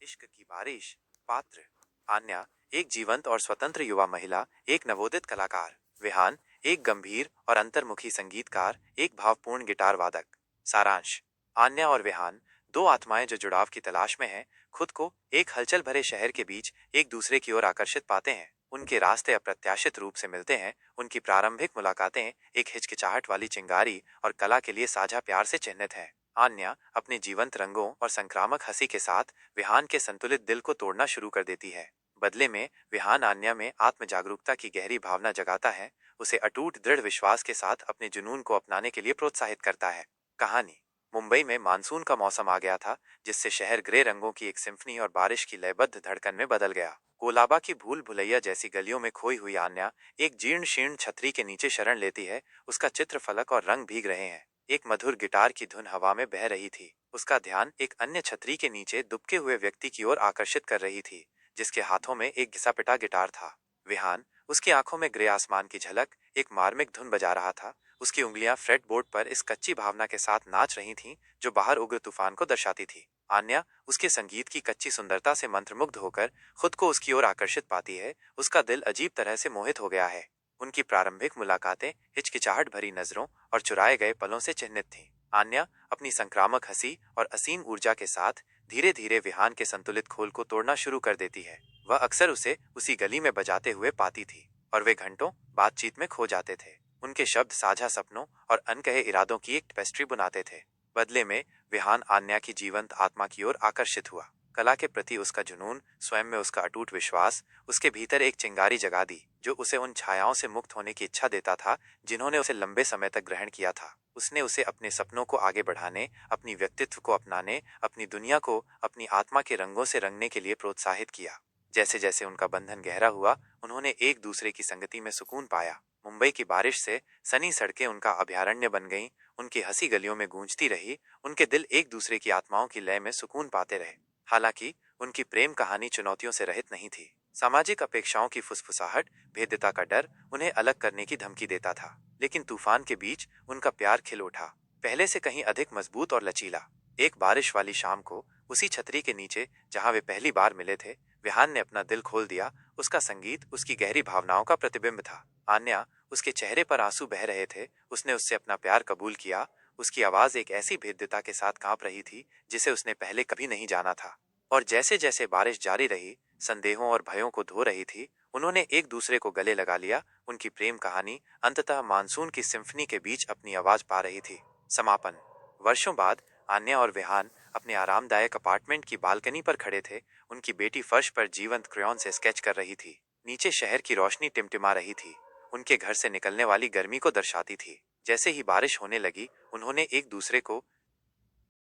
इश्क की बारिश। पात्र: आन्या, एक जीवंत और स्वतंत्र युवा महिला, एक नवोदित कलाकार। विहान, एक गंभीर और अंतर्मुखी संगीतकार, एक भावपूर्ण गिटार वादक। सारांश: आन्या और विहान दो आत्माएं जो जुड़ाव की तलाश में हैं, खुद को एक हलचल भरे शहर के बीच एक दूसरे की ओर आकर्षित पाते हैं। उनके रास्ते अप्रत्याशित रूप से मिलते हैं। उनकी प्रारंभिक मुलाकातें एक हिचकिचाहट वाली चिंगारी और कला के लिए साझा प्यार से चिन्हित हैं। आन्या अपने जीवंत रंगों और संक्रामक हंसी के साथ विहान के संतुलित दिल को तोड़ना शुरू कर देती है। बदले में विहान आन्या में आत्म जागरूकता की गहरी भावना जगाता है, उसे अटूट दृढ़ विश्वास के साथ अपने जुनून को अपनाने के लिए प्रोत्साहित करता है। कहानी: मुंबई में मानसून का मौसम आ गया था, जिससे शहर ग्रे रंगों की एक सिम्फनी और बारिश की लयबद्ध धड़कन में बदल गया। कोलाबा की भूल भुलैया जैसी गलियों में खोई हुई आन्या एक जीर्ण शीर्ण छतरी के नीचे शरण लेती है। उसका चित्र फलक और रंग भीग रहे हैं। एक मधुर गिटार की धुन हवा में बह रही थी। उसका ध्यान एक अन्य छतरी के नीचे दुबके हुए व्यक्ति की ओर आकर्षित कर रही थी, जिसके हाथों में एक घिसा पिटा गिटार था। विहान, उसकी आंखों में ग्रे आसमान की झलक, एक मार्मिक धुन बजा रहा था। उसकी उंगलियां फ्रेटबोर्ड पर इस कच्ची भावना के साथ नाच रही थीं, जो बाहर उग्र तूफान को दर्शाती थी। आन्या उसके संगीत की कच्ची सुंदरता से मंत्रमुग्ध होकर खुद को उसकी ओर आकर्षित पाती है। उसका दिल अजीब तरह से मोहित हो गया है। उनकी प्रारंभिक मुलाकातें हिचकिचाहट भरी नजरों और चुराए गए पलों से चिन्हित थीं। आन्या अपनी संक्रामक हंसी और असीम ऊर्जा के साथ धीरे धीरे विहान के संतुलित खोल को तोड़ना शुरू कर देती है। वह अक्सर उसे उसी गली में बजाते हुए पाती थी और वे घंटों बातचीत में खो जाते थे। उनके शब्द साझा सपनों और अनकहे इरादों की एक टेपेस्ट्री बुनाते थे। बदले में विहान आन्या की जीवंत आत्मा की ओर आकर्षित हुआ। कला के प्रति उसका जुनून, स्वयं में उसका अटूट विश्वास, उसके भीतर एक चिंगारी जगा दी, जो उसे उन छायाओं से मुक्त होने की इच्छा देता था जिन्होंने उसे लंबे समय तक ग्रहण किया था। उसने उसे अपने सपनों को आगे बढ़ाने, अपनी व्यक्तित्व को अपनाने, अपनी दुनिया को अपनी आत्मा के रंगों से रंगने के लिए प्रोत्साहित किया। जैसे जैसे उनका बंधन गहरा हुआ, उन्होंने एक दूसरे की संगति में सुकून पाया। मुंबई की बारिश से सनी सड़कें उनका अभयारण्य बन गईं, उनकी हंसी गलियों में गूंजती रही, उनके दिल एक दूसरे की आत्माओं की लय में सुकून पाते रहे। हालांकि उनकी प्रेम कहानी चुनौतियों से रहित नहीं थी। सामाजिक अपेक्षाओं की फुसफुसाहट, भेद्यता का डर उन्हें अलग करने की धमकी देता था। लेकिन तूफान के बीच उनका प्यार खिल उठा, पहले से कहीं अधिक मजबूत और लचीला। एक बारिश वाली शाम को उसी छतरी के नीचे जहां वे पहली बार मिले थे, विहान ने अपना दिल खोल दिया। उसका संगीत उसकी गहरी भावनाओं का प्रतिबिंब था। आन्या, उसके चेहरे पर आंसू बह रहे थे। उसने उससे अपना प्यार कबूल किया। उसकी आवाज एक ऐसी भेद्यता के साथ कांप रही थी जिसे उसने पहले कभी नहीं जाना था। और जैसे जैसे बारिश जारी रही, संदेहों और भयों को धो रही थी, उन्होंने एक दूसरे को गले लगा लिया। उनकी प्रेम कहानी अंततः मानसून की सिम्फनी के बीच अपनी आवाज पा रही थी। समापन: वर्षों बाद आन्या और विहान अपने आरामदायक अपार्टमेंट की बालकनी पर खड़े थे। उनकी बेटी फर्श पर जीवंत क्रेयॉन से स्केच कर रही थी। नीचे शहर की रोशनी टिमटिमा रही थी, उनके घर से निकलने वाली गर्मी को दर्शाती थी। जैसे ही बारिश होने लगी, उन्होंने एक दूसरे को